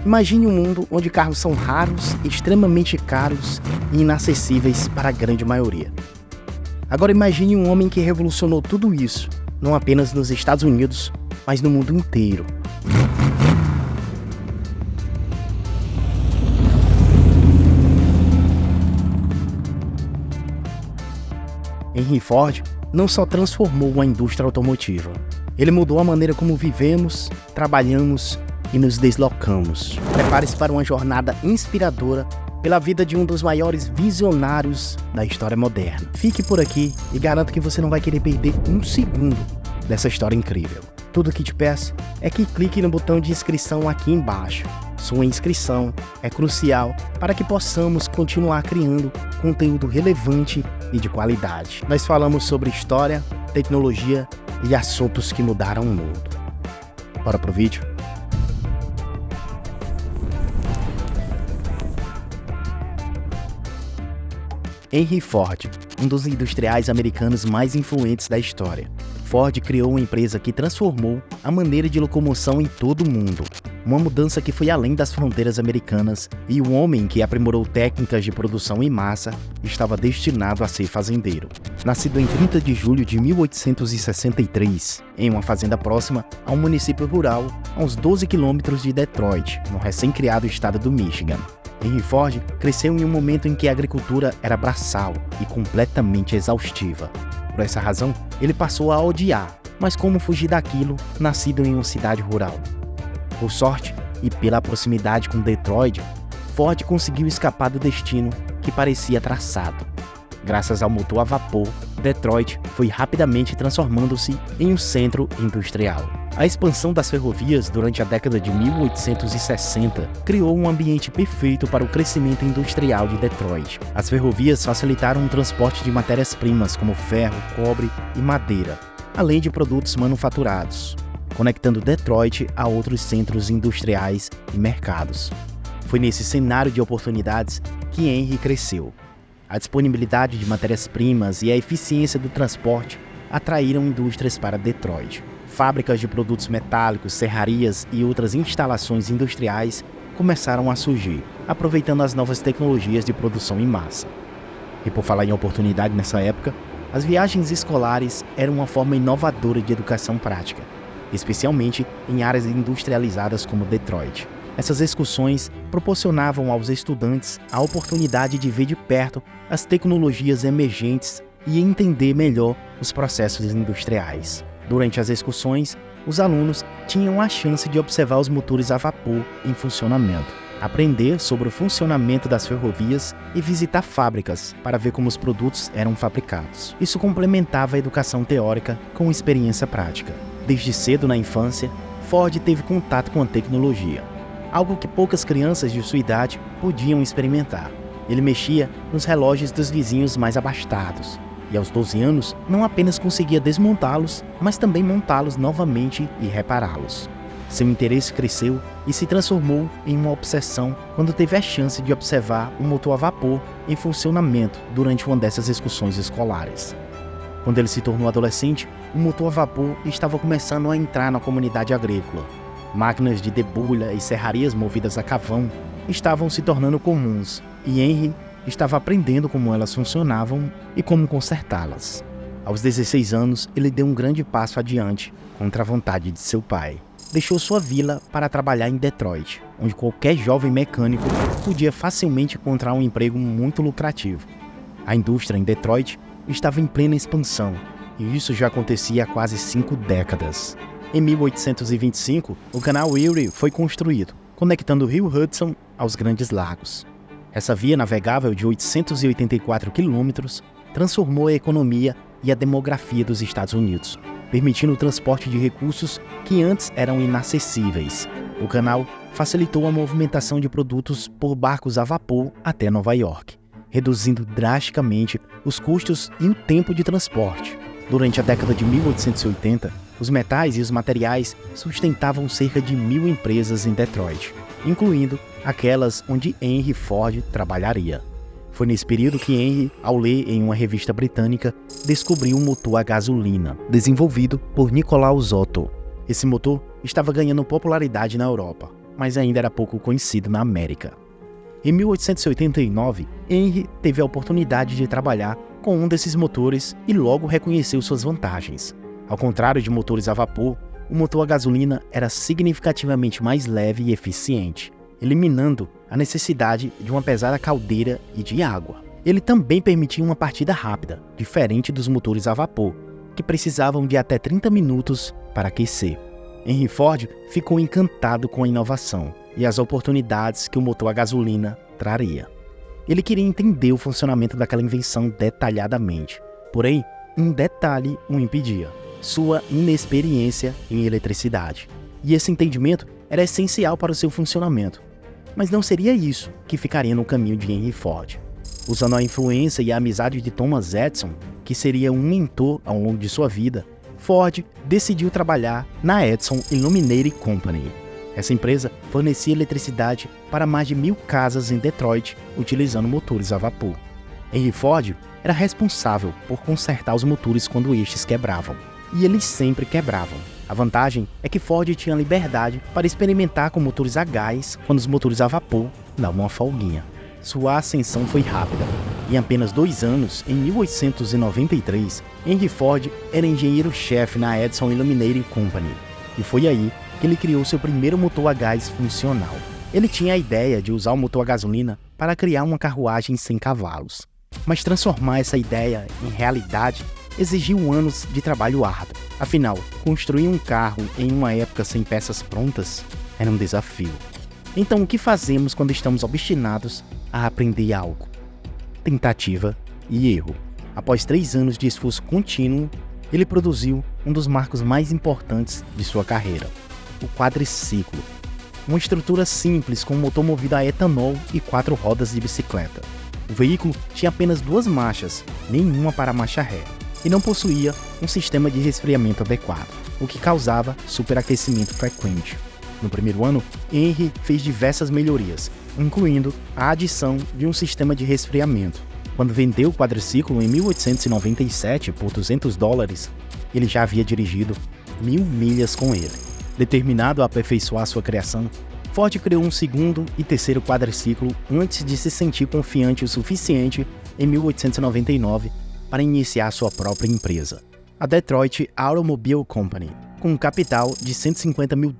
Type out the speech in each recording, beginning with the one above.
Imagine um mundo onde carros são raros, extremamente caros e inacessíveis para a grande maioria. Agora imagine um homem que revolucionou tudo isso, não apenas nos Estados Unidos, mas no mundo inteiro. Henry Ford não só transformou a indústria automotiva, ele mudou a maneira como vivemos, trabalhamos e nos deslocamos. Prepare-se para uma jornada inspiradora pela vida de um dos maiores visionários da história moderna. Fique por aqui e garanto que você não vai querer perder um segundo dessa história incrível. Tudo que te peço é que clique no botão de inscrição aqui embaixo. Sua inscrição é crucial para que possamos continuar criando conteúdo relevante e de qualidade. Nós falamos sobre história, tecnologia e assuntos que mudaram o mundo. Bora pro vídeo? Henry Ford, um dos industriais americanos mais influentes da história. Ford criou uma empresa que transformou a maneira de locomoção em todo o mundo. Uma mudança que foi além das fronteiras americanas, e o homem que aprimorou técnicas de produção em massa estava destinado a ser fazendeiro. Nascido em 30 de julho de 1863, em uma fazenda próxima a um município rural, a uns 12 quilômetros de Detroit, no recém-criado estado do Michigan. Henry Ford cresceu em um momento em que a agricultura era braçal e completamente exaustiva. Por essa razão, ele passou a odiar, mas como fugir daquilo, nascido em uma cidade rural? Por sorte, e pela proximidade com Detroit, Ford conseguiu escapar do destino que parecia traçado. Graças ao motor a vapor, Detroit foi rapidamente transformando-se em um centro industrial. A expansão das ferrovias durante a década de 1860 criou um ambiente perfeito para o crescimento industrial de Detroit. As ferrovias facilitaram o transporte de matérias-primas como ferro, cobre e madeira, além de produtos manufaturados, conectando Detroit a outros centros industriais e mercados. Foi nesse cenário de oportunidades que Henry cresceu. A disponibilidade de matérias-primas e a eficiência do transporte atraíram indústrias para Detroit. Fábricas de produtos metálicos, serrarias e outras instalações industriais começaram a surgir, aproveitando as novas tecnologias de produção em massa. E por falar em oportunidade nessa época, as viagens escolares eram uma forma inovadora de educação prática, especialmente em áreas industrializadas como Detroit. Essas excursões proporcionavam aos estudantes a oportunidade de ver de perto as tecnologias emergentes e entender melhor os processos industriais. Durante as excursões, os alunos tinham a chance de observar os motores a vapor em funcionamento, aprender sobre o funcionamento das ferrovias e visitar fábricas para ver como os produtos eram fabricados. Isso complementava a educação teórica com experiência prática. Desde cedo na infância, Ford teve contato com a tecnologia, algo que poucas crianças de sua idade podiam experimentar. Ele mexia nos relógios dos vizinhos mais abastados, e aos 12 anos não apenas conseguia desmontá-los, mas também montá-los novamente e repará-los. Seu interesse cresceu e se transformou em uma obsessão quando teve a chance de observar um motor a vapor em funcionamento durante uma dessas excursões escolares. Quando ele se tornou adolescente, o motor a vapor estava começando a entrar na comunidade agrícola. Máquinas de debulha e serrarias movidas a carvão estavam se tornando comuns, e Henry estava aprendendo como elas funcionavam e como consertá-las. Aos 16 anos, ele deu um grande passo adiante, contra a vontade de seu pai. Deixou sua vila para trabalhar em Detroit, onde qualquer jovem mecânico podia facilmente encontrar um emprego muito lucrativo. A indústria em Detroit estava em plena expansão, e isso já acontecia há quase 5 décadas. Em 1825, o canal Erie foi construído, conectando o rio Hudson aos Grandes Lagos. Essa via navegável de 884 quilômetros transformou a economia e a demografia dos Estados Unidos, permitindo o transporte de recursos que antes eram inacessíveis. O canal facilitou a movimentação de produtos por barcos a vapor até Nova York, reduzindo drasticamente os custos e o tempo de transporte. Durante a década de 1880, os metais e os materiais sustentavam cerca de 1.000 empresas em Detroit, incluindo aquelas onde Henry Ford trabalharia. Foi nesse período que Henry, ao ler em uma revista britânica, descobriu um motor a gasolina, desenvolvido por Nicolaus Otto. Esse motor estava ganhando popularidade na Europa, mas ainda era pouco conhecido na América. Em 1889, Henry teve a oportunidade de trabalhar com um desses motores e logo reconheceu suas vantagens. Ao contrário de motores a vapor, o motor a gasolina era significativamente mais leve e eficiente, eliminando a necessidade de uma pesada caldeira e de água. Ele também permitia uma partida rápida, diferente dos motores a vapor, que precisavam de até 30 minutos para aquecer. Henry Ford ficou encantado com a inovação e as oportunidades que o motor a gasolina traria. Ele queria entender o funcionamento daquela invenção detalhadamente, porém, um detalhe o impedia: sua inexperiência em eletricidade. E esse entendimento era essencial para o seu funcionamento. Mas não seria isso que ficaria no caminho de Henry Ford. Usando a influência e a amizade de Thomas Edison, que seria um mentor ao longo de sua vida, Ford decidiu trabalhar na Edison Illuminating Company. Essa empresa fornecia eletricidade para mais de 1.000 casas em Detroit, utilizando motores a vapor. Henry Ford era responsável por consertar os motores quando estes quebravam. E eles sempre quebravam. A vantagem é que Ford tinha liberdade para experimentar com motores a gás quando os motores a vapor davam uma folguinha. Sua ascensão foi rápida. Em apenas 2 anos, em 1893, Henry Ford era engenheiro-chefe na Edison Illuminating Company. E foi aí que ele criou seu primeiro motor a gás funcional. Ele tinha a ideia de usar o motor a gasolina para criar uma carruagem sem cavalos. Mas transformar essa ideia em realidade exigiu anos de trabalho árduo. Afinal, construir um carro em uma época sem peças prontas era um desafio. Então, o que fazemos quando estamos obstinados a aprender algo? Tentativa e erro. Após 3 anos de esforço contínuo, ele produziu um dos marcos mais importantes de sua carreira: o quadriciclo. Uma estrutura simples com um motor movido a etanol e 4 rodas de bicicleta. O veículo tinha apenas 2 marchas, nenhuma para a marcha ré, e não possuía um sistema de resfriamento adequado, o que causava superaquecimento frequente. No primeiro ano, Henry fez diversas melhorias, incluindo a adição de um sistema de resfriamento. Quando vendeu o quadriciclo em 1897 por $200, ele já havia dirigido 1.000 milhas com ele. Determinado a aperfeiçoar sua criação, Ford criou um segundo e terceiro quadriciclo antes de se sentir confiante o suficiente em 1899 para iniciar sua própria empresa, a Detroit Automobile Company, com um capital de $150 mil.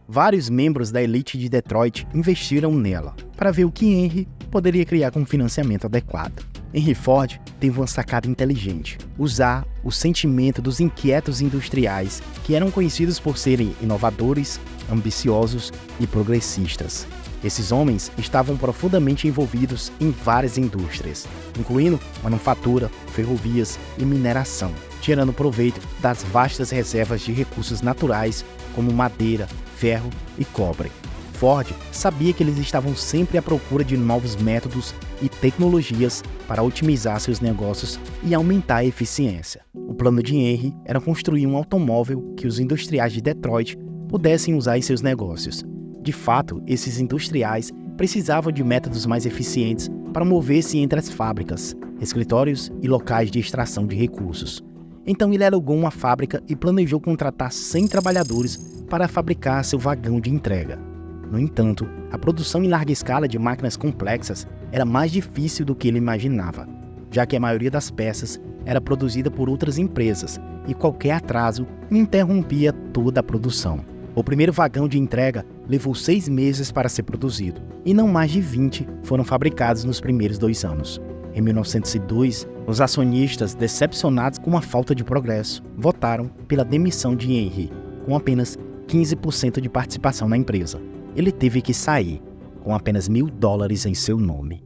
Vários membros da elite de Detroit investiram nela para ver o que Henry poderia criar com um financiamento adequado. Henry Ford teve uma sacada inteligente: usar o sentimento dos inquietos industriais, que eram conhecidos por serem inovadores, ambiciosos e progressistas. Esses homens estavam profundamente envolvidos em várias indústrias, incluindo manufatura, ferrovias e mineração, tirando proveito das vastas reservas de recursos naturais como madeira, ferro e cobre. Ford sabia que eles estavam sempre à procura de novos métodos e tecnologias para otimizar seus negócios e aumentar a eficiência. O plano de Henry era construir um automóvel que os industriais de Detroit pudessem usar em seus negócios. De fato, esses industriais precisavam de métodos mais eficientes para mover-se entre as fábricas, escritórios e locais de extração de recursos. Então ele alugou uma fábrica e planejou contratar 100 trabalhadores para fabricar seu vagão de entrega. No entanto, a produção em larga escala de máquinas complexas era mais difícil do que ele imaginava, já que a maioria das peças era produzida por outras empresas e qualquer atraso interrompia toda a produção. O primeiro vagão de entrega levou 6 meses para ser produzido, e não mais de 20 foram fabricados nos primeiros 2 anos. Em 1902, os acionistas, decepcionados com a falta de progresso, votaram pela demissão de Henry, com apenas 15% de participação na empresa. Ele teve que sair, com apenas $1.000 em seu nome.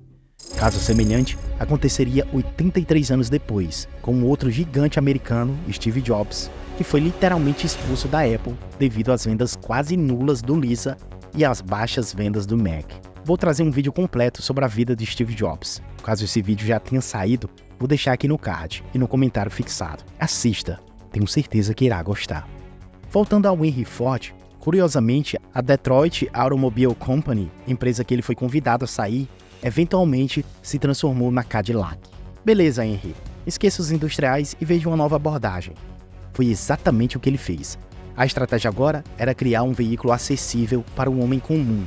Caso semelhante aconteceria 83 anos depois, com outro gigante americano, Steve Jobs, que foi literalmente expulso da Apple devido às vendas quase nulas do Lisa e às baixas vendas do Mac. Vou trazer um vídeo completo sobre a vida de Steve Jobs. Caso esse vídeo já tenha saído, vou deixar aqui no card e no comentário fixado. Assista, tenho certeza que irá gostar. Voltando ao Henry Ford, curiosamente, a Detroit Automobile Company, empresa que ele foi convidado a sair, eventualmente se transformou na Cadillac. Beleza, Henry, esqueça os industriais e veja uma nova abordagem. Foi exatamente o que ele fez. A estratégia agora era criar um veículo acessível para o homem comum.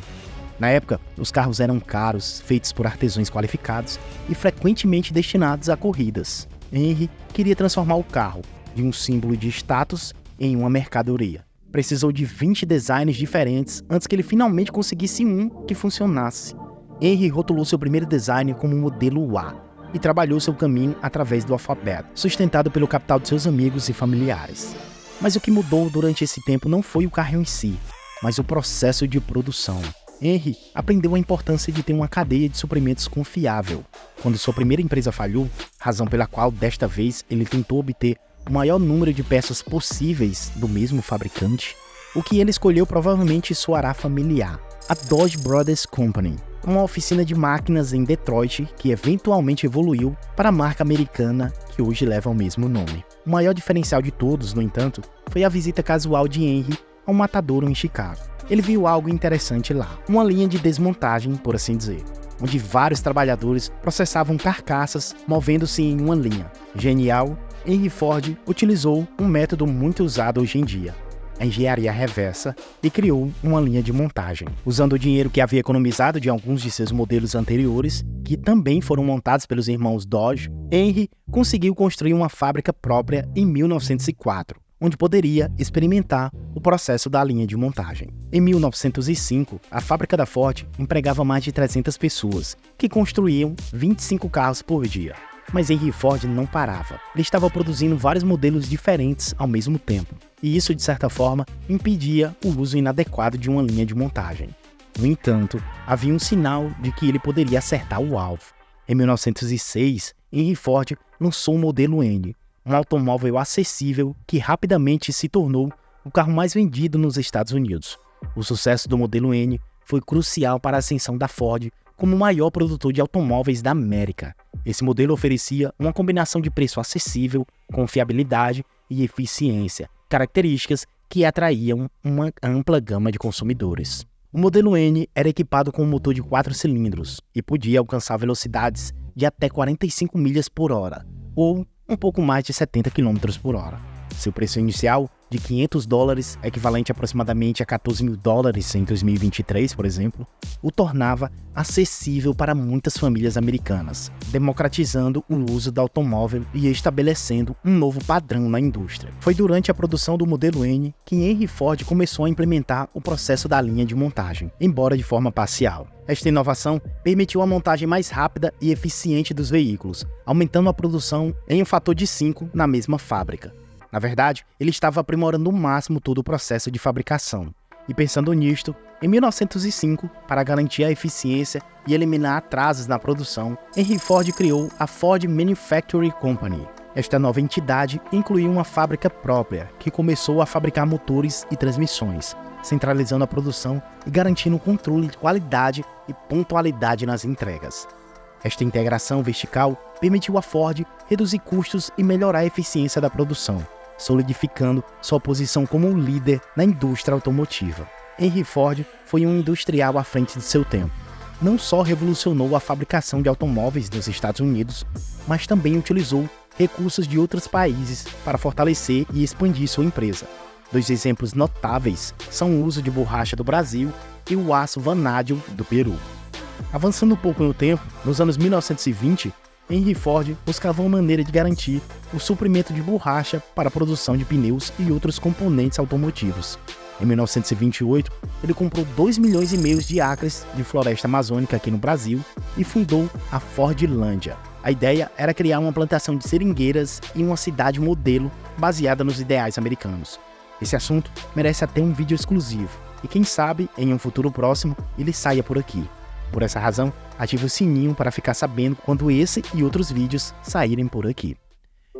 Na época, os carros eram caros, feitos por artesãos qualificados e frequentemente destinados a corridas. Henry queria transformar o carro de um símbolo de status em uma mercadoria. Precisou de 20 designs diferentes antes que ele finalmente conseguisse um que funcionasse. Henry rotulou seu primeiro design como modelo A e trabalhou seu caminho através do alfabeto, sustentado pelo capital de seus amigos e familiares. Mas o que mudou durante esse tempo não foi o carro em si, mas o processo de produção. Henry aprendeu a importância de ter uma cadeia de suprimentos confiável. Quando sua primeira empresa falhou, razão pela qual desta vez ele tentou obter o maior número de peças possíveis do mesmo fabricante, o que ele escolheu provavelmente soará familiar: a Dodge Brothers Company, uma oficina de máquinas em Detroit que eventualmente evoluiu para a marca americana que hoje leva o mesmo nome. O maior diferencial de todos, no entanto, foi a visita casual de Henry a um matadouro em Chicago. Ele viu algo interessante lá, uma linha de desmontagem, por assim dizer, onde vários trabalhadores processavam carcaças movendo-se em uma linha. Genial, Henry Ford utilizou um método muito usado hoje em dia, a engenharia reversa, e criou uma linha de montagem. Usando o dinheiro que havia economizado de alguns de seus modelos anteriores, que também foram montados pelos irmãos Dodge, Henry conseguiu construir uma fábrica própria em 1904, onde poderia experimentar o processo da linha de montagem. Em 1905, a fábrica da Ford empregava mais de 300 pessoas, que construíam 25 carros por dia. Mas Henry Ford não parava. Ele estava produzindo vários modelos diferentes ao mesmo tempo, e isso, de certa forma, impedia o uso inadequado de uma linha de montagem. No entanto, havia um sinal de que ele poderia acertar o alvo. Em 1906, Henry Ford lançou o modelo N, um automóvel acessível que rapidamente se tornou o carro mais vendido nos Estados Unidos. O sucesso do modelo N foi crucial para a ascensão da Ford como o maior produtor de automóveis da América. Esse modelo oferecia uma combinação de preço acessível, confiabilidade e eficiência, características que atraíam uma ampla gama de consumidores. O modelo N era equipado com um motor de 4 cilindros e podia alcançar velocidades de até 45 milhas por hora, ou um pouco mais de 70 km por hora. Seu preço inicial, de $500, equivalente aproximadamente a $14 mil em 2023, por exemplo, o tornava acessível para muitas famílias americanas, democratizando o uso do automóvel e estabelecendo um novo padrão na indústria. Foi durante a produção do modelo N que Henry Ford começou a implementar o processo da linha de montagem, embora de forma parcial. Esta inovação permitiu a montagem mais rápida e eficiente dos veículos, aumentando a produção em um fator de 5 na mesma fábrica. Na verdade, ele estava aprimorando ao máximo todo o processo de fabricação. E pensando nisto, em 1905, para garantir a eficiência e eliminar atrasos na produção, Henry Ford criou a Ford Manufacturing Company. Esta nova entidade incluía uma fábrica própria, que começou a fabricar motores e transmissões, centralizando a produção e garantindo o controle de qualidade e pontualidade nas entregas. Esta integração vertical permitiu a Ford reduzir custos e melhorar a eficiência da produção, solidificando sua posição como um líder na indústria automotiva. Henry Ford foi um industrial à frente de seu tempo. Não só revolucionou a fabricação de automóveis nos Estados Unidos, mas também utilizou recursos de outros países para fortalecer e expandir sua empresa. Dois exemplos notáveis são o uso de borracha do Brasil e o aço vanádio do Peru. Avançando um pouco no tempo, nos anos 1920, Henry Ford buscava uma maneira de garantir o suprimento de borracha para a produção de pneus e outros componentes automotivos. Em 1928, ele comprou 2,5 milhões de acres de floresta amazônica aqui no Brasil e fundou a Fordlândia. A ideia era criar uma plantação de seringueiras em uma cidade modelo baseada nos ideais americanos. Esse assunto merece até um vídeo exclusivo, e quem sabe, em um futuro próximo, ele saia por aqui. Por essa razão, ative o sininho para ficar sabendo quando esse e outros vídeos saírem por aqui.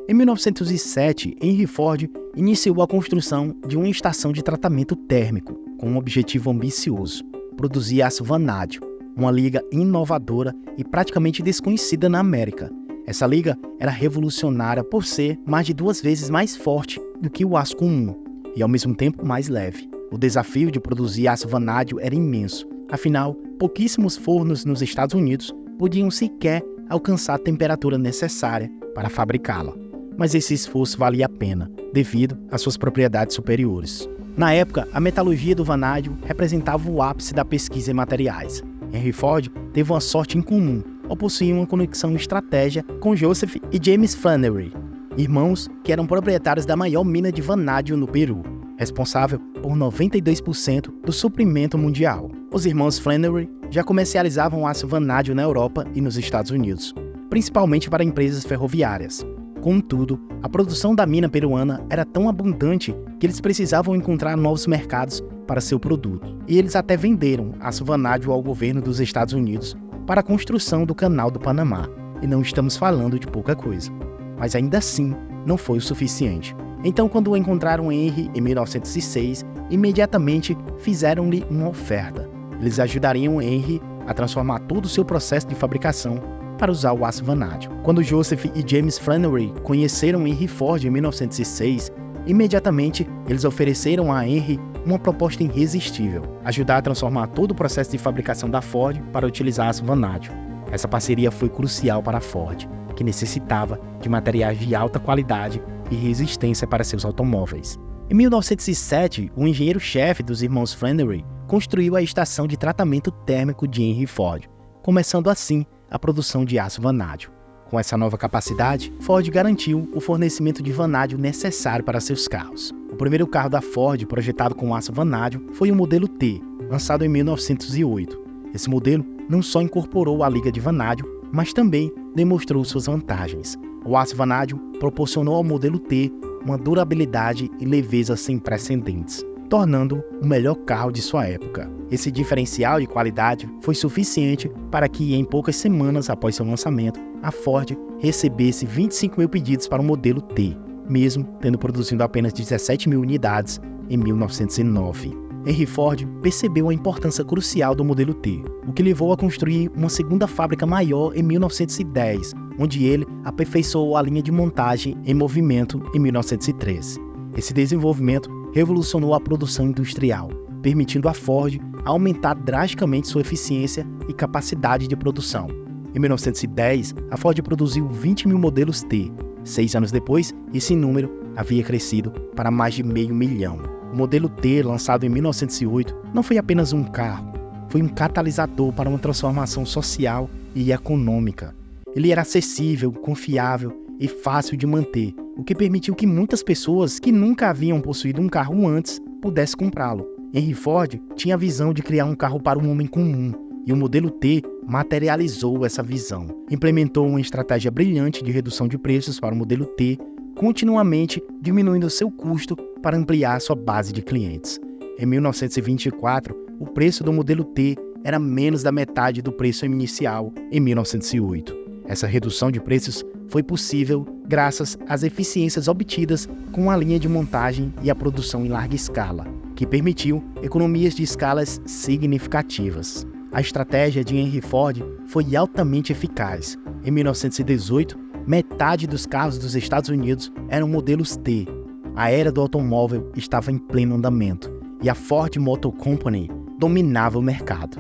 Em 1907, Henry Ford iniciou a construção de uma estação de tratamento térmico, com um objetivo ambicioso: produzir aço vanádio, uma liga inovadora e praticamente desconhecida na América. Essa liga era revolucionária por ser mais de 2 vezes mais forte do que o aço comum, e ao mesmo tempo mais leve. O desafio de produzir aço vanádio era imenso. Afinal, pouquíssimos fornos nos Estados Unidos podiam sequer alcançar a temperatura necessária para fabricá-la. Mas esse esforço valia a pena, devido às suas propriedades superiores. Na época, a metalurgia do vanádio representava o ápice da pesquisa em materiais. Henry Ford teve uma sorte incomum ao possuir uma conexão estratégica com Joseph e James Flannery, irmãos que eram proprietários da maior mina de vanádio no Peru, responsável por 92% do suprimento mundial. Os irmãos Flannery já comercializavam aço vanádio na Europa e nos Estados Unidos, principalmente para empresas ferroviárias. Contudo, a produção da mina peruana era tão abundante que eles precisavam encontrar novos mercados para seu produto. E eles até venderam aço vanádio ao governo dos Estados Unidos para a construção do Canal do Panamá. E não estamos falando de pouca coisa. Mas ainda assim, não foi o suficiente. Então, quando encontraram Henry em 1906, imediatamente fizeram-lhe uma oferta. Eles ajudariam Henry a transformar todo o seu processo de fabricação para usar o aço vanádio. Quando Joseph e James Flannery conheceram Henry Ford em 1906, imediatamente eles ofereceram a Henry uma proposta irresistível: ajudar a transformar todo o processo de fabricação da Ford para utilizar aço vanádio. Essa parceria foi crucial para a Ford, que necessitava de materiais de alta qualidade e resistência para seus automóveis. Em 1907, o engenheiro-chefe dos irmãos Flannery construiu a estação de tratamento térmico de Henry Ford, começando assim a produção de aço vanádio. Com essa nova capacidade, Ford garantiu o fornecimento de vanádio necessário para seus carros. O primeiro carro da Ford projetado com aço vanádio foi o modelo T, lançado em 1908. Esse modelo não só incorporou a liga de vanádio, mas também demonstrou suas vantagens. O aço vanádio proporcionou ao modelo T uma durabilidade e leveza sem precedentes, tornando o melhor carro de sua época. Esse diferencial de qualidade foi suficiente para que, em poucas semanas após seu lançamento, a Ford recebesse 25 mil pedidos para o modelo T, mesmo tendo produzido apenas 17 mil unidades em 1909. Henry Ford percebeu a importância crucial do modelo T, o que levou a construir uma segunda fábrica maior em 1910, onde ele aperfeiçoou a linha de montagem em movimento em 1913. Esse desenvolvimento revolucionou a produção industrial, permitindo à Ford aumentar drasticamente sua eficiência e capacidade de produção. Em 1910, a Ford produziu 20 mil modelos T. 6 anos depois, esse número havia crescido para mais de 500 mil. O modelo T, lançado em 1908, não foi apenas um carro, foi um catalisador para uma transformação social e econômica. Ele era acessível, confiável e fácil de manter, o que permitiu que muitas pessoas que nunca haviam possuído um carro antes pudessem comprá-lo. Henry Ford tinha a visão de criar um carro para um homem comum, e o modelo T materializou essa visão. Implementou uma estratégia brilhante de redução de preços para o modelo T, continuamente diminuindo seu custo para ampliar sua base de clientes. Em 1924, o preço do modelo T era menos da metade do preço inicial em 1908. Essa redução de preços foi possível graças às eficiências obtidas com a linha de montagem e a produção em larga escala, que permitiu economias de escalas significativas. A estratégia de Henry Ford foi altamente eficaz. Em 1918, metade dos carros dos Estados Unidos eram modelos T. A era do automóvel estava em pleno andamento e a Ford Motor Company dominava o mercado.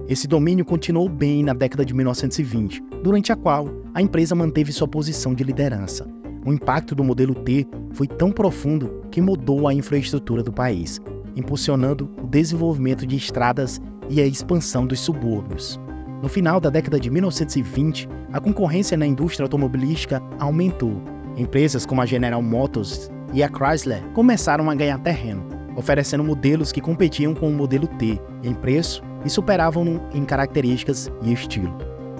Esse domínio continuou bem na década de 1920, durante a qual a empresa manteve sua posição de liderança. O impacto do modelo T foi tão profundo que mudou a infraestrutura do país, impulsionando o desenvolvimento de estradas e a expansão dos subúrbios. No final da década de 1920, a concorrência na indústria automobilística aumentou. Empresas como a General Motors e a Chrysler começaram a ganhar terreno, oferecendo modelos que competiam com o modelo T em preço e superavam-no em características e estilo.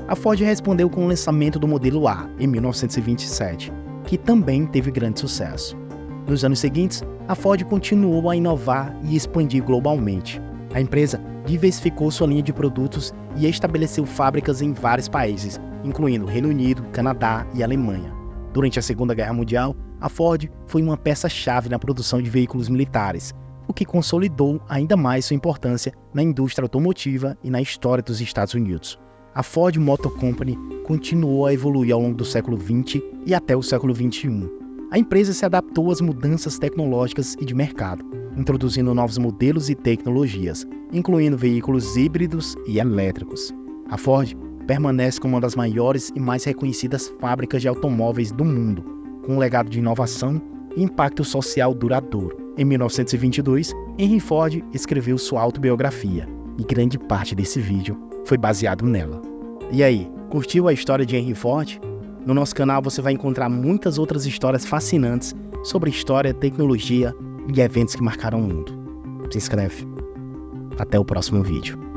A Ford respondeu com o lançamento do modelo A em 1927, que também teve grande sucesso. Nos anos seguintes, a Ford continuou a inovar e expandir globalmente. A empresa diversificou sua linha de produtos e estabeleceu fábricas em vários países, incluindo Reino Unido, Canadá e Alemanha. Durante a Segunda Guerra Mundial, a Ford foi uma peça-chave na produção de veículos militares, o que consolidou ainda mais sua importância na indústria automotiva e na história dos Estados Unidos. A Ford Motor Company continuou a evoluir ao longo do século XX e até o século XXI. A empresa se adaptou às mudanças tecnológicas e de mercado, introduzindo novos modelos e tecnologias, incluindo veículos híbridos e elétricos. A Ford permanece como uma das maiores e mais reconhecidas fábricas de automóveis do mundo, com um legado de inovação e impacto social duradouro. Em 1922, Henry Ford escreveu sua autobiografia e grande parte desse vídeo foi baseado nela. E aí, curtiu a história de Henry Ford? No nosso canal você vai encontrar muitas outras histórias fascinantes sobre história, tecnologia e eventos que marcaram o mundo. Se inscreve. Até o próximo vídeo.